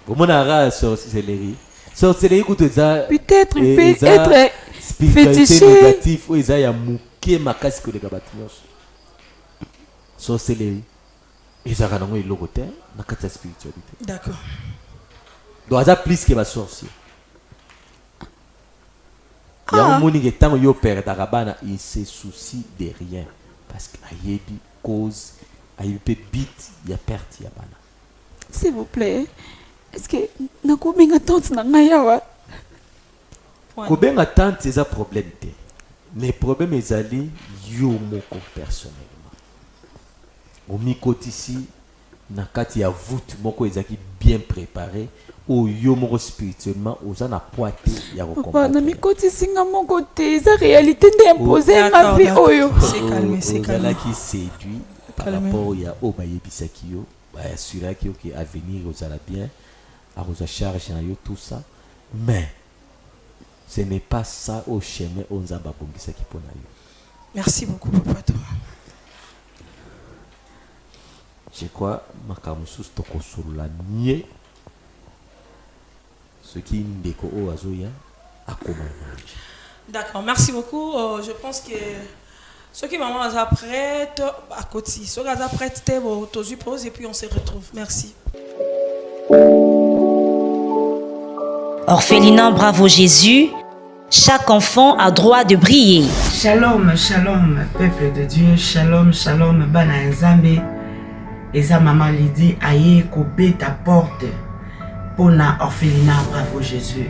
Comment on a sorcellerie? Sorcellerie écoute ça. Peut-être il peut être spiritualité négative ou ils a mouké makasi que les gabatinios. Sorcellerie. Ils ont ramené le côté na kati spiritualité. D'accord. Donc ça plus que ma sorcier. Il y a un monde qui tant yo père d'arabana il se soucie de rien parce que ayebi cause ayebi bit il y a perte ya bana. S'il vous plaît, est-ce que nakubenga tante na ngayawa? Kobenga tante c'est un problème té. Mais problème est allé yo moko personnellement. Au mikoti ici na kati ya voûte moko ezaki bien préparé au yo moko spirituellement oza na poité ya comprendre. Na mikoti singa moko te za réalité nde imposer ma vie oyo. C'est calme, c'est calme. Qui séduit par rapport ya o bayebisaki yo ba assurer ki OK avenir ozala bien a oza charge na yo tout ça mais ce n'est pas ça au chemin onza ba bongisaki pona yo. Merci beaucoup papa toi. Je crois makamusus toko sur la nier ce qui ndeko o azoya akoma. D'accord, merci beaucoup. Je pense que ceux qui maman sont prêtes à côté, ceux qui sont prêtes tu pause et puis on se retrouve. Merci. Orphelinat Bravo Jésus, chaque enfant a droit de briller. Shalom, shalom, peuple de Dieu, shalom, shalom, bana nzambe. Eza maman Lydie aye kobe ta porte pour na orphelinat Bravo Jésus.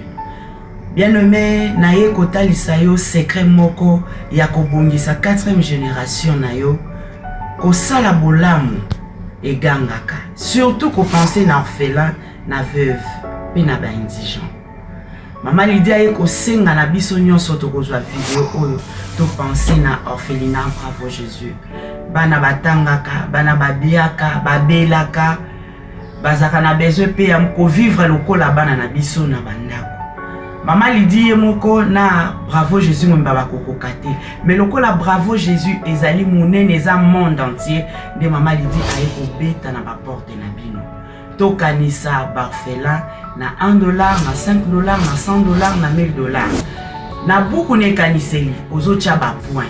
Bien-aimé, naye kotalisa yo secret moko ya kobongisa 4e génération na yo kosala bolamu egangaka. Surtout ko penser na orphelin, na veuve, pe na ba indigent. Maman Lydie aye kosenga na biso nyonso tokozwa video oyo to penser na orphelinat Bravo Jésus. Bana batangaka, bana babiaka, babelaka, bazaka na besoin pe ya ko vivre lokola bana na biso na bandako. Maman Lydie moko na Bravo Jésus ngomba bakokoka te. Mais lokola Bravo Jésus ezali monene eza monde entier de Maman Lydie aye kobeta na ba porte na bino. Tokanisa barfelin na $1, na $5, na $100, na $1000. Na buku ne kaniseli ozocha ba point.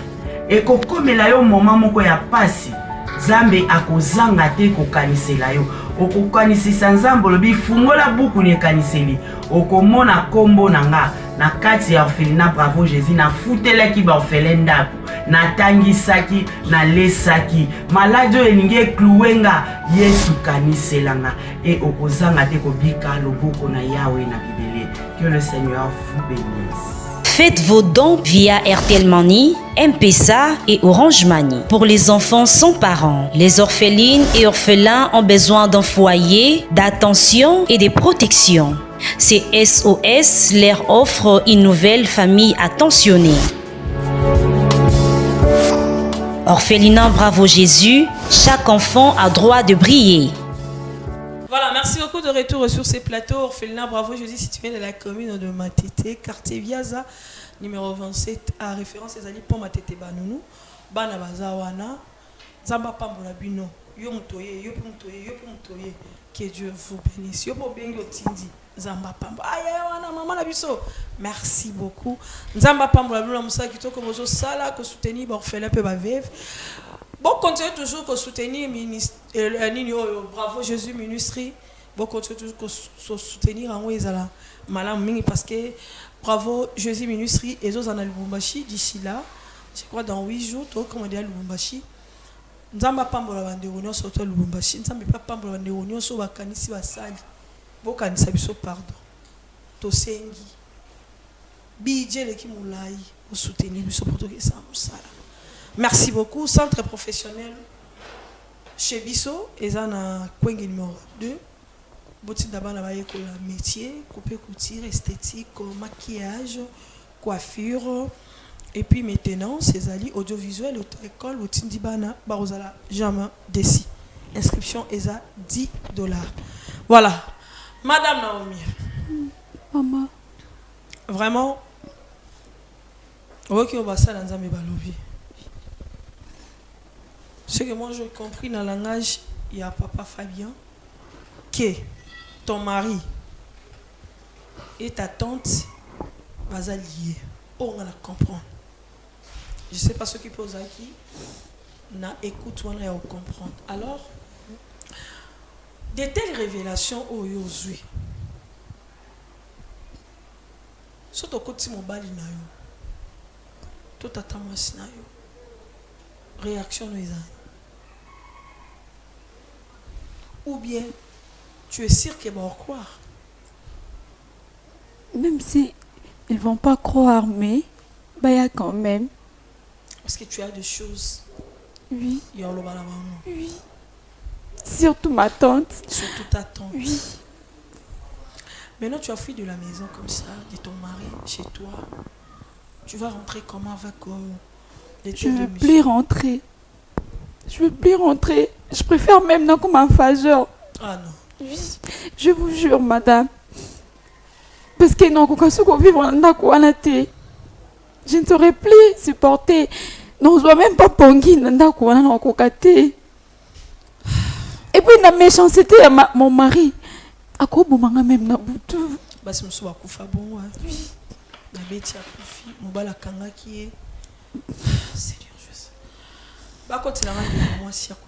Et kokomela yo moment moko ya pasi Zambe akozanga te kokanisela yo okokanisisa Nzambe lobi fungola buku ne kaniseli okomona kombo nanga na kati ya orphelinat Bravo Jésus na futelaki ba orphelin ndako na tangisaki na lesaki malade elingi ekluwenga Yesu kaniselanga et okozanga te kobika loboko na Yahweh na bibele. Que le Seigneur vous bénisse. Faites vos dons via RTL Money, M-Pesa et Orange Money. Pour les enfants sans parents, les orphelines et orphelins ont besoin d'un foyer, d'attention et de protection. C'est SOS leur offre une nouvelle famille attentionnée. Orphelinat Bravo Jésus, chaque enfant a droit de briller. Voilà, merci beaucoup de retour sur ces plateaux. Orphelinat Bravo Jésus, situé dans la commune de Matete, quartier Viaza, numéro 27, à référence aux alliés pour Matete Banounou, Bana Bazawana, Zamba Pambola Bino, Yomtoye, Yopomtoye, que Dieu vous bénisse. Yopobengo Tindi, Zamba Pambo. Aïe, maman la biso. Merci beaucoup. Zamba Pambola Bino, Moussa Kito, comme vous sala, que soutenir Orphelin peu bavev. Bon, continuez toujours à soutenir Bravo Jésus Ministry. Bon, continuez toujours à soutenir en Ouezala Malam parce que Bravo Jésus Ministry et autres en Lubumbashi d'ici là, je crois dans 8 jours, tout comme on dit à Lubumbashi. Nous n'avons pas de réunion sur Lubumbashi, nous n'avons pas de réunion sur Wakanisi Wasali. Bon, Kanisa Biso, pardon. Tosengi. Bidje Leki Moulai, pour soutenir Biso pour tout ça. Merci beaucoup. Centre professionnel chez Bisso, et en a Kwenge numéro 2. Boti d'abord la métier, couper couture, esthétique, maquillage, coiffure et puis maintenant ces alliés audiovisuels auto-école au Tindibana Barozala jamais déci. Inscription est à $10. Voilà. Madame Naomi. Maman. Vraiment. Ok, on va ça dans un balobi. Ce que moi j'ai compris dans le langage, il y a papa Fabien, que ton mari et ta tante vont liés. Oh, on va comprendre. Je ne sais pas ce qui pose à qui. Na écoute, on va comprendre. Alors, de telles révélations au Yozui. Surtout quand mon bali na yo. Tout attend moi na yo. Réaction nous ou bien tu es sûr qu'ils vont croire. Même si ils vont pas croire, mais bah y a quand même. Parce que tu as des choses. Oui. Oui. Surtout ma tante. Surtout ta tante. Oui. Maintenant tu as fui de la maison comme ça, de ton mari, chez toi. Tu vas rentrer comment avec je ne veux plus rentrer. Je veux plus rentrer. Je préfère même non comme un phaseur. Ah non. Oui. Je vous jure, madame. Parce que non, quand on vit je ne saurais plus supporter. Non, je ne dois même pas pongi. Et puis la méchanceté à mon mari. À quoi vous m'avez même na boutou. Bah c'est monsieur Bakoufa bon. Oui. La bête a koufi. Mon bala kanga qui est. C'est dur, je sais. Bah quand il a un moi si à côté.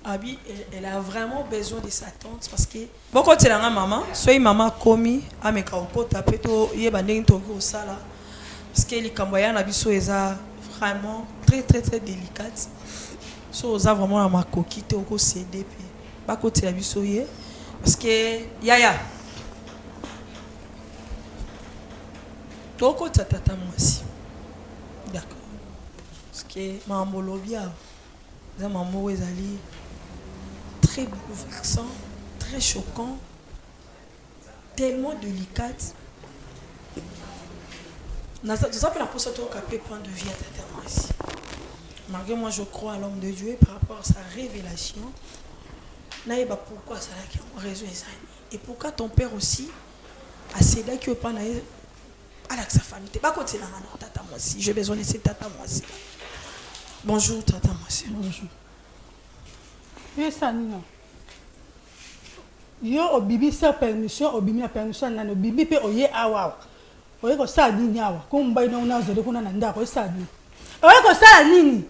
Abi, elle a vraiment besoin de sa tante parce que bon quand il a un maman, soit maman commis, à mes kaoko tapeto, il y a banding togo au sala. Parce que les Camboyans n'habitent pas vraiment très très très délicate. So on a vraiment la coquille au CD puis pas côté la bisoye parce que yaya. Toko tata moi aussi. D'accord. Parce que maman lobia, maman ezali très bouleversant, très choquant, tellement délicate. Nous avons la possibilité de prendre de vie à tata moi ici. Malgré moi, je crois à l'homme de Dieu par rapport à sa révélation. Naïba pourquoi ça a raison et pourquoi ton père aussi a cédé qui veut pas naïe avec sa famille. T'es pas côté là, non, tata moi aussi. J'ai besoin de cette tata moi aussi. Bonjour tata moi aussi. Bonjour. Oui ça non. Yo au bibi sans permission, au bibi na permission na no bibi pe oye awa. Oye ko sa ni awa. Ko mbai na una zole ko na nda ko sa ni.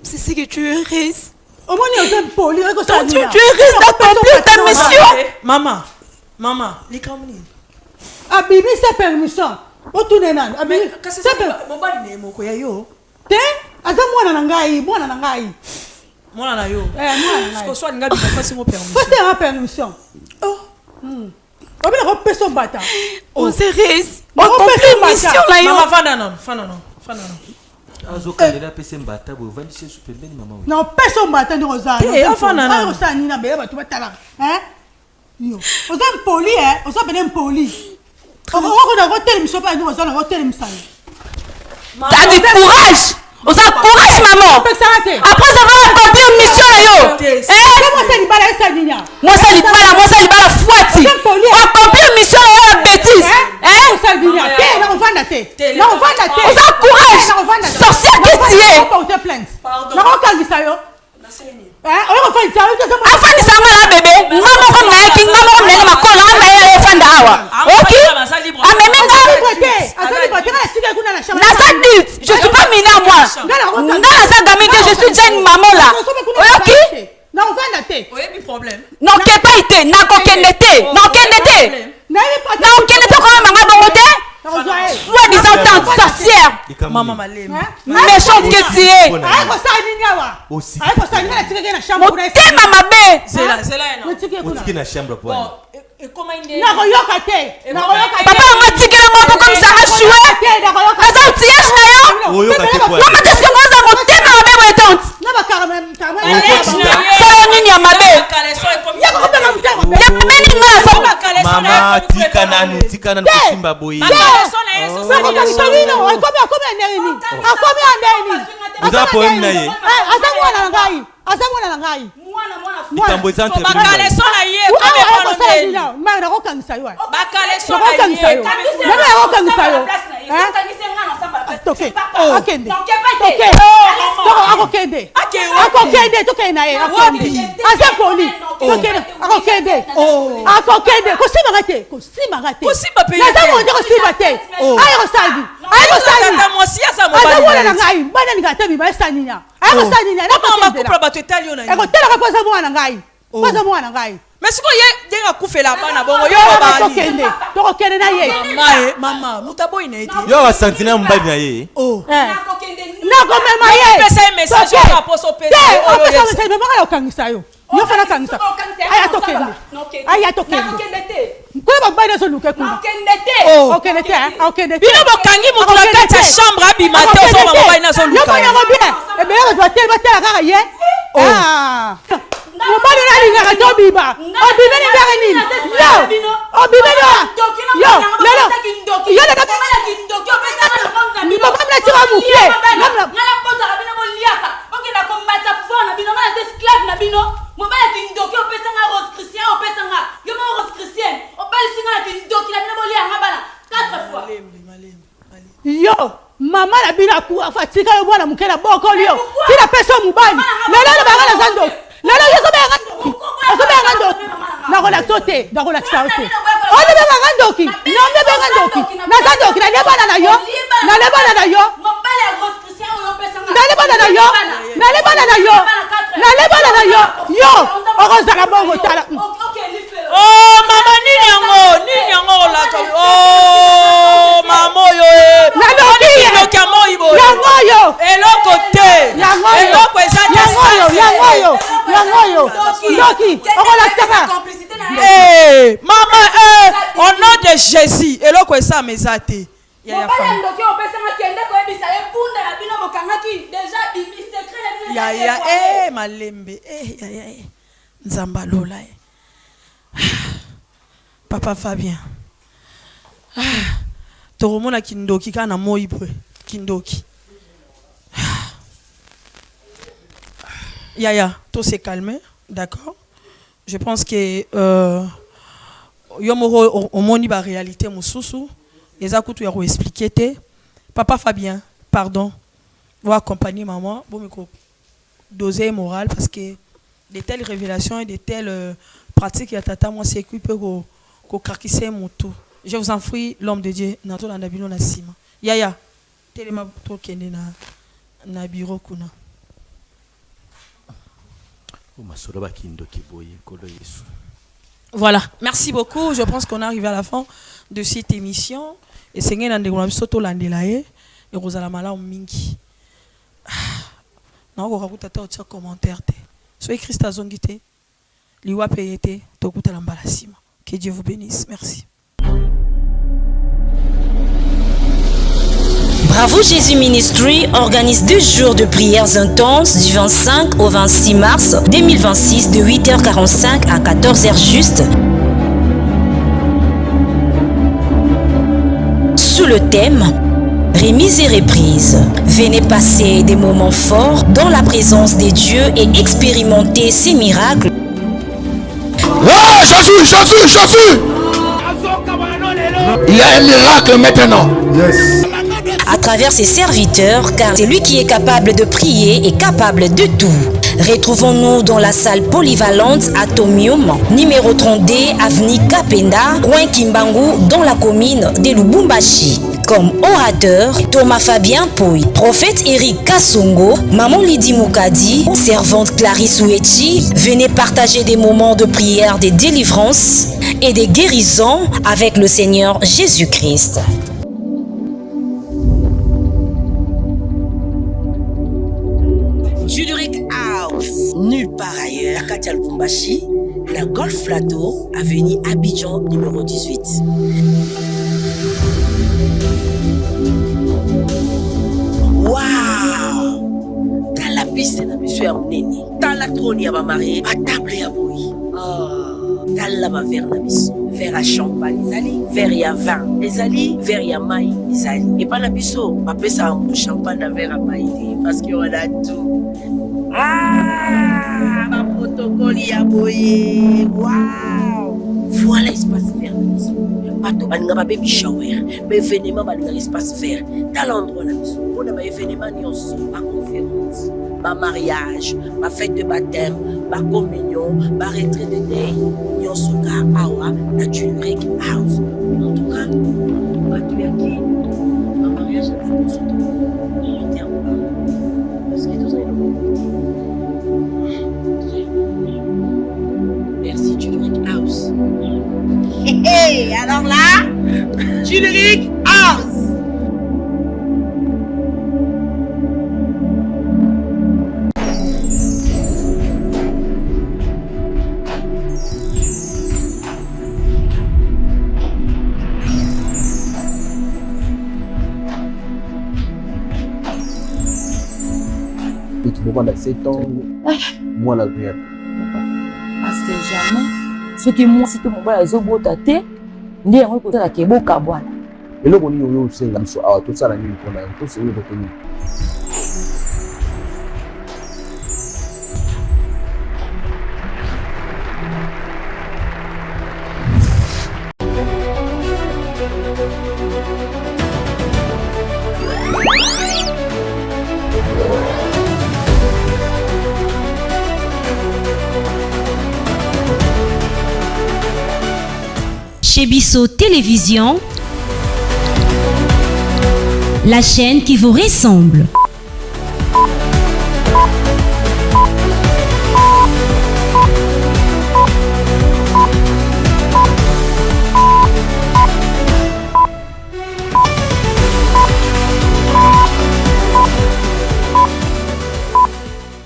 C'est ce que tu es risque. Tu es risque d'accomplir ta mission. Maman, les camini. Ah, bibi, c'est permission. Où tu es là? Mais qu'est-ce que c'est? Mon bali n'est pas quoi yo. T'es? Aza moi nangai, moi nangai. Moi na yo. Ce que soit n'gabi pas c'est mon permission. C'est ma permission. Oh. On va la personne bata. On se risque. On accomplit mission là yo. Maman, fana non. Azo kanela pese mbata bo vandi chez superben maman. Non, personne bata no za. Enfin nana. Oza ni na beba tu batala. Hein? Yo. Oza poli oza benen poli. On va hotel mission pas nous oza na hotel mission. T'as du courage. Oza courage maman. Après avoir accompli une mission là yo. Moi ça li bala ça ninya. Moi ça li bala fouati. Accompli une mission là la bêtise. Ça ninya. On va la tête. Oza courage. Sorcière que tu es. Porter plainte. Na ko kalisa yo. On va faire ça. Afani sama la bébé. Maman comme na king, maman comme na makola, on na ya fanda awa. OK? Amenenga. Na ça dit, je suis pas mineur moi. Nga ça gamin que je suis déjà une maman là. OK? Na on va la tête. Oui, mais problème. Non, que pas été, na ko kenete. Non, kenete. Non, kenete comme maman bongote. Soit disant tante sorcière. Maman malé. Méchante que tu es. Aïe ko ça ninya wa. Aussi. Aïe ko ça ninya tika na chambre pour essayer. Maman bé. C'est là non. Otiki na chambre pour. Et comment il na koyoka te. Na koyoka. Papa on tikela ngoko comme ça a joué. Asa outillage na yo. Oyoka te quoi. Maman qu'est-ce que moi ça motema mabe wa tante. Na ba carrément ta moi. Ça nini ya mabe. Ya meni ngala so. Maman, tika nanu kusimba boye. Vous avez poème naie. Mais ce qu'il y a coupé la banane, bon, yo maman, nous t'avons une idée. Yo va sentir m'ba bien yé. Oh. Na ko mema ye. Pesa message kwa poso pesa. Oh, pesa message mema ka okangisa yo. Yo fana kangisa. Aya tokende. Aya tokende. Kwa ba ba so luke kuna. Oh, okende okende. Bino bokangi mutu la kati ya chambre abimate so ba ba ina so luka. Yo ba bien. E be yo ba tela kaka ye. Ah. Mobali na linga ka tobiba. Obibeni bere nini? Yo. Obibeni wa. Yo, lelo. Yo na ka kindoki opesa na monga. Ni ba mla tira muke. Ngala pota abina boliaka. Oke na kombatsa fona bino ngala esclave na bino. Mobali kindoki opesa nga rose christian opesa nga. Yo ma rose christian. Obali singa na kindoki na bino boliaka bana 4 fois. Yo. Mama na bina ku afatika yo bwana mukela boko lio. Tira pesa mubali. Lelo ba ngala zando. Lelo yeso be ngando. Na relax ote, na relax ote. Ole be ngandoki. Na be ngandoki. Na zandoki na lebana na yo. Na lebana na yo. Mobali ya rose christian yo pesa nga. Na lebana na yo. Na lebana na yo. Na lebana na yo. Yo, okozala bongo tala. Oh mama nini yango la to. Oh mama yo. Na doki lokamo ibo. Yango yo. Eloko te. Eloko ezali yango yo. Doki, okola tsaka. Eh, maman, au nom de Jésus, eloko esa mezate. Ya femme. Ya malembe. Ya. Nzamba lola. Papa Fabien. Toromona kindoki kana moibwe. Kindoki. Ya, tout s'est calmé, d'accord? Je pense que yomoro omoni ba réalité mususu eza kutu ya ko expliquer te. Papa Fabien, pardon. Vous accompagner maman, bon miko doser moral parce que de telles révélations et de telles pratiques ya tata moi c'est qui peut ko karkise mutu. Je vous en prie l'homme de Dieu na to na bino na sima. Ya. Telema to kende na bureau kuna. Voilà, merci beaucoup. Je pense qu'on est arrivé à la fin de cette émission. Et c'est un endroit soto landelaye et Rosala Mala mingi. Non, on va écouter un commentaire. Soyez Christ à zongité. Liwa payete. Tokuta lambalasima. Que Dieu vous bénisse. Merci. Bravo Jésus Ministry organise 2 jours de prières intenses du 25 au 26 mars 2026 de 8h45 à 14h juste. Sous le thème Remise et reprise. Venez passer des moments forts dans la présence des dieux et expérimenter ces miracles. Oh Jésus! Il y a un miracle maintenant. Yes. À travers ses serviteurs, car c'est lui qui est capable de prier et capable de tout. Retrouvons-nous dans la salle polyvalente Atomium, numéro 30D, avenue Kapenda, coin Kimbangu, dans la commune de Lubumbashi. Comme orateur, Thomas Fabien Pouy, prophète Eric Kassongo, Maman Lydie Moukadi, servante Clarisse Ouechi, venez partager des moments de prière, de délivrance et de guérison avec le Seigneur Jésus-Christ. Juduric House, nulle part ailleurs, Katia Lubumbashi, la Golf Plateau, avenue Abidjan, numéro 18. Waouh! Dans la piste, na monsieur ya munene. Dans la trône ya ba marié, à table ya boui. Dans la verre na biso. verre à champagne ezali, verre ya vin ezali, verre ya mai ezali. Et pas na biso bapesa un champagne na verre à mai parce que on a tout. Ah, ma protocole ya boye. Wow. Voilà espace vert na biso. Bato balinga ba baby shower, mais événement balinga espace vert. Dans l'endroit na biso, on a ba événement nyonso, ba conférence, ba mariage, ba fête de baptême, ba communion, ba retraite de day, nyonso ka awa na Juric House. En tout cas, bato ya ki, ba mariage na biso to parce que tout ça merci Juric House. Hey, alors là, Juric House. Tu peux prendre 7 ans, moi la vie. Parce que jamais, ce qui moi, si tout mon bras est au bout de ta tête, ndi yango kotala keboka bwana. Eloko nini oyo osenga biso awa tosala nini mpona yo tosengeli kote nini? Chez Bisso Télévision, la chaîne qui vous ressemble.